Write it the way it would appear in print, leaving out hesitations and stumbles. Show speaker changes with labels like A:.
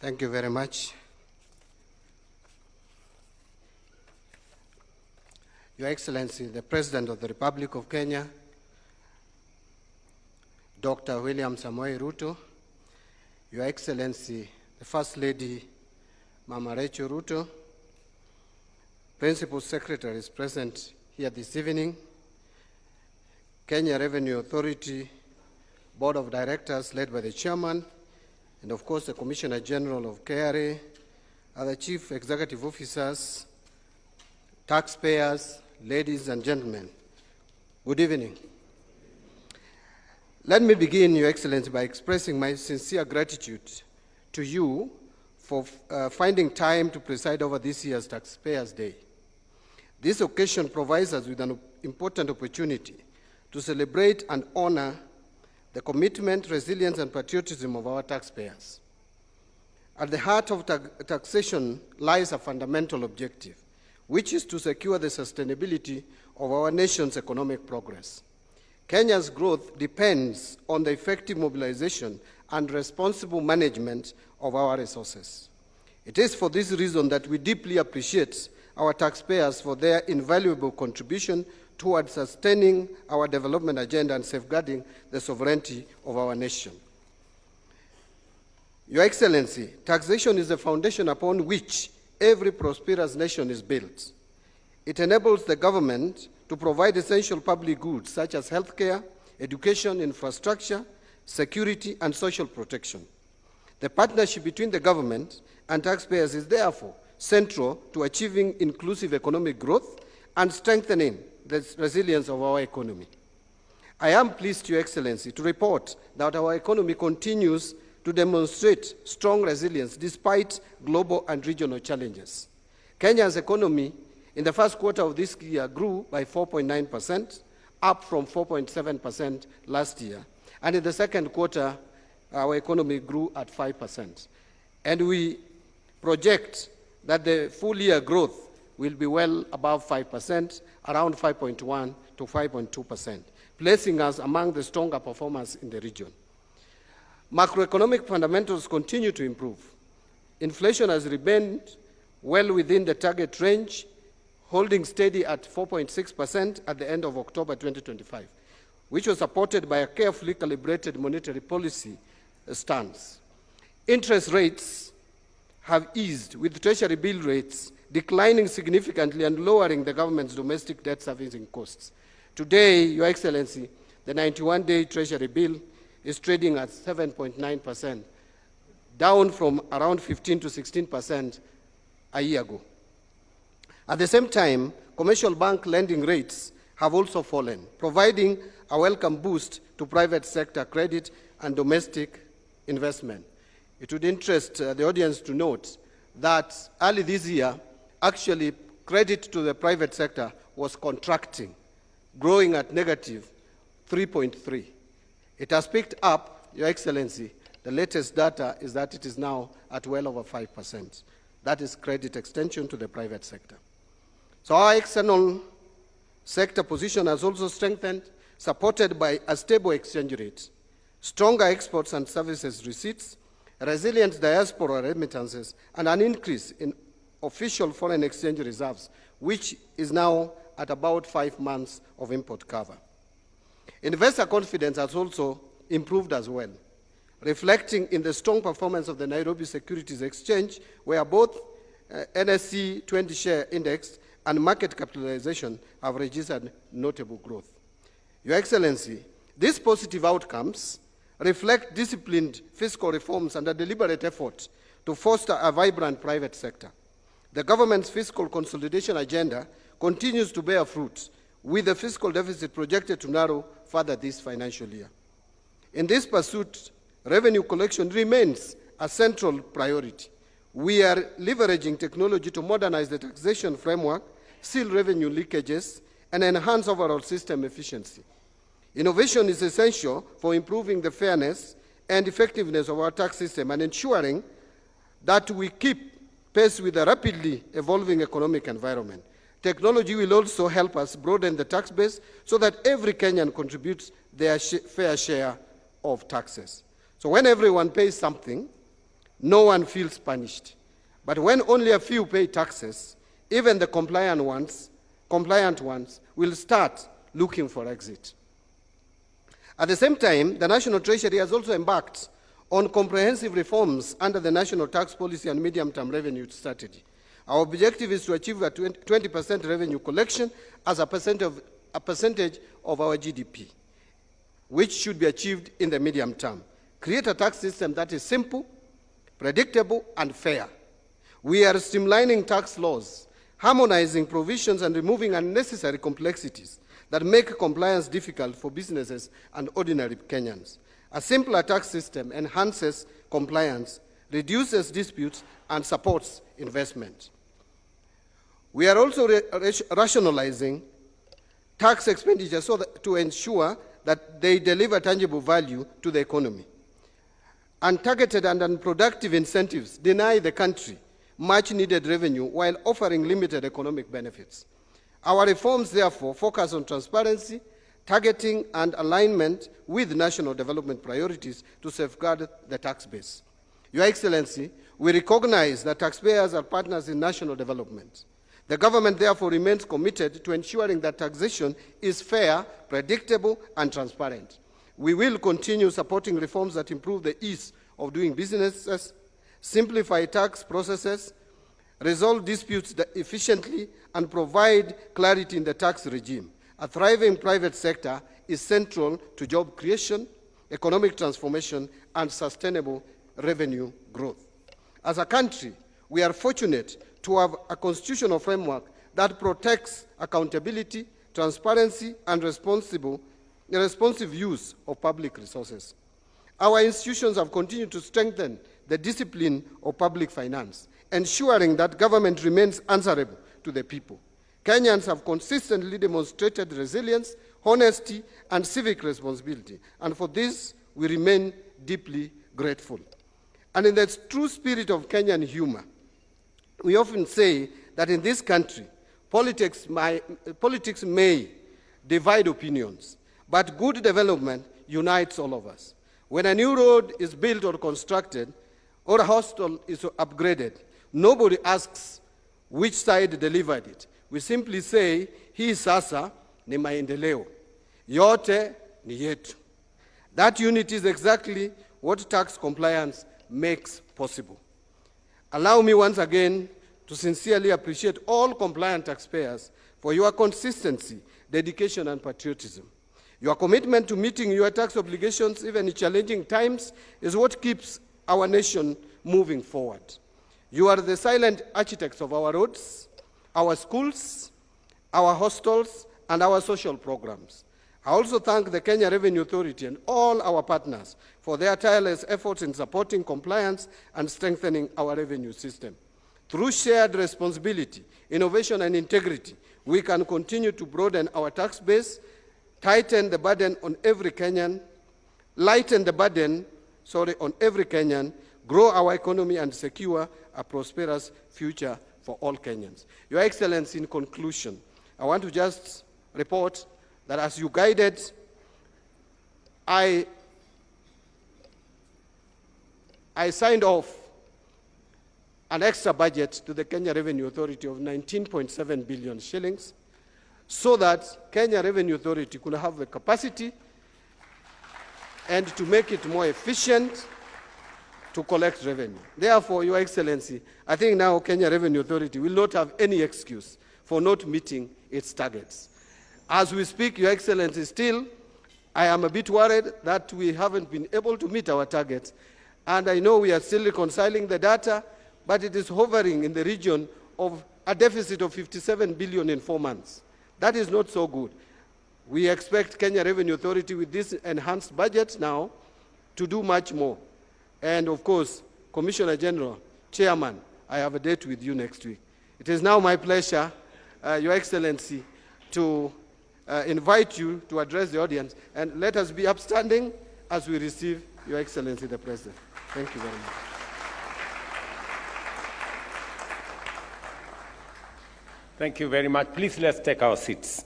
A: Thank you very much. Your Excellency, the President of the Republic of Kenya, Dr. William Samoei Ruto, Your Excellency, the First Lady, Mama Rachel Ruto, Principal Secretaries present here this evening, Kenya Revenue Authority Board of Directors led by the Chairman, and of course the Commissioner General of KRA, other Chief Executive Officers, taxpayers, ladies and gentlemen, good evening. Let me begin, Your Excellency, by expressing my sincere gratitude to you for finding time to preside over this year's Taxpayers' Day. This occasion provides us with an important opportunity to celebrate and honor the commitment, resilience, and patriotism of our taxpayers. At the heart of taxation lies a fundamental objective, which is to secure the sustainability of our nation's economic progress. Kenya's growth depends on the effective mobilization and responsible management of our resources. It is for this reason that we deeply appreciate our taxpayers for their invaluable contribution towards sustaining our development agenda and safeguarding the sovereignty of our nation. Your Excellency, taxation is the foundation upon which every prosperous nation is built. It enables the government to provide essential public goods such as healthcare, education, infrastructure, security, and social protection. The partnership between the government and taxpayers is therefore central to achieving inclusive economic growth and strengthening the resilience of our economy. I am pleased, Your Excellency, to report that our economy continues to demonstrate strong resilience despite global and regional challenges. Kenya's economy in the first quarter of this year grew by 4.9%, up from 4.7% last year. And in the second quarter, our economy grew at 5%. And we project that the full year growth will be well above 5%, around 5.1 to 5.2%, placing us among the stronger performers in the region. Macroeconomic fundamentals continue to improve. Inflation has remained well within the target range, holding steady at 4.6% at the end of October 2025, which was supported by a carefully calibrated monetary policy stance. Interest rates have eased, with Treasury bill rates declining significantly and lowering the government's domestic debt servicing costs. Today, Your Excellency, the 91-day Treasury bill is trading at 7.9%, down from around 15 to 16% a year ago. At the same time, commercial bank lending rates have also fallen, providing a welcome boost to private sector credit and domestic investment. It would interest the audience to note that early this year, actually credit to the private sector was contracting, growing at negative 3.3. It has picked up, Your Excellency. The latest data is that it is now at well over 5%. That is credit extension to the private sector. So our external sector position has also strengthened, supported by a stable exchange rate, stronger exports and services receipts, resilient diaspora remittances, and an increase in official foreign exchange reserves, which is now at about 5 months of import cover. Investor confidence has also improved as well, reflecting in the strong performance of the Nairobi Securities Exchange, where both NSE 20 share index and market capitalization have registered notable growth. Your Excellency, these positive outcomes reflect disciplined fiscal reforms and a deliberate effort to foster a vibrant private sector. The government's fiscal consolidation agenda continues to bear fruit, with the fiscal deficit projected to narrow further this financial year. In this pursuit, revenue collection remains a central priority. We are leveraging technology to modernize the taxation framework, seal revenue leakages, and enhance overall system efficiency. Innovation is essential for improving the fairness and effectiveness of our tax system and ensuring that we keep pace with the rapidly evolving economic environment. Technology will also help us broaden the tax base so that every Kenyan contributes their fair share of taxes. So when everyone pays something, no one feels punished. But when only a few pay taxes, even the compliant ones will start looking for exit. At the same time, the National Treasury has also embarked on comprehensive reforms under the National Tax Policy and Medium-Term Revenue Strategy. Our objective is to achieve a 20% revenue collection as a percentage of our GDP, which should be achieved in the medium term. Create a tax system that is simple, predictable, and fair. We are streamlining tax laws, harmonizing provisions, and removing unnecessary complexities that make compliance difficult for businesses and ordinary Kenyans. A simpler tax system enhances compliance, reduces disputes, and supports investment. We are also rationalizing tax expenditure to ensure that they deliver tangible value to the economy. Untargeted and unproductive incentives deny the country much-needed revenue while offering limited economic benefits. Our reforms, therefore, focus on transparency, targeting, and alignment with national development priorities to safeguard the tax base. Your Excellency, we recognize that taxpayers are partners in national development. The government, therefore, remains committed to ensuring that taxation is fair, predictable, and transparent. We will continue supporting reforms that improve the ease of doing businesses, simplify tax processes, resolve disputes efficiently, and provide clarity in the tax regime. A thriving private sector is central to job creation, economic transformation, and sustainable revenue growth. As a country, we are fortunate to have a constitutional framework that protects accountability, transparency, and responsive use of public resources. Our institutions have continued to strengthen the discipline of public finance, ensuring that government remains answerable to the people. Kenyans have consistently demonstrated resilience, honesty, and civic responsibility, and for this, we remain deeply grateful. And in the true spirit of Kenyan humor, we often say that in this country, politics may divide opinions, but good development unites all of us. When a new road is built or constructed, or a hostel is upgraded, nobody asks which side delivered it. We simply say, hii sasa ni maendeleo, yote ni yetu. That unity is exactly what tax compliance makes possible. Allow me once again to sincerely appreciate all compliant taxpayers for your consistency, dedication, and patriotism. Your commitment to meeting your tax obligations, even in challenging times, is what keeps our nation moving forward. You are the silent architects of our roads, our schools, our hostels, and our social programs. I also thank the Kenya Revenue Authority and all our partners for their tireless efforts in supporting compliance and strengthening our revenue system. Through shared responsibility, innovation, and integrity, we can continue to broaden our tax base, lighten the burden on every Kenyan, grow our economy, and secure a prosperous future for all Kenyans. Your Excellency, in conclusion, I want to just report that as you guided, I signed off an extra budget to the Kenya Revenue Authority of 19.7 billion shillings so that Kenya Revenue Authority could have the capacity and to make it more efficient to collect revenue. Therefore, Your Excellency, I think now Kenya Revenue Authority will not have any excuse for not meeting its targets. As we speak, Your Excellency, still, I am a bit worried that we haven't been able to meet our targets. And I know we are still reconciling the data, but it is hovering in the region of a deficit of 57 billion in 4 months. That is not so good. We expect Kenya Revenue Authority with this enhanced budget now to do much more. And of course, Commissioner General, Chairman, I have a date with you next week. It is now my pleasure, Your Excellency, to invite you to address the audience. And let us be upstanding as we receive Your Excellency the President. Thank you very much.
B: Thank you very much. Please let's take our seats.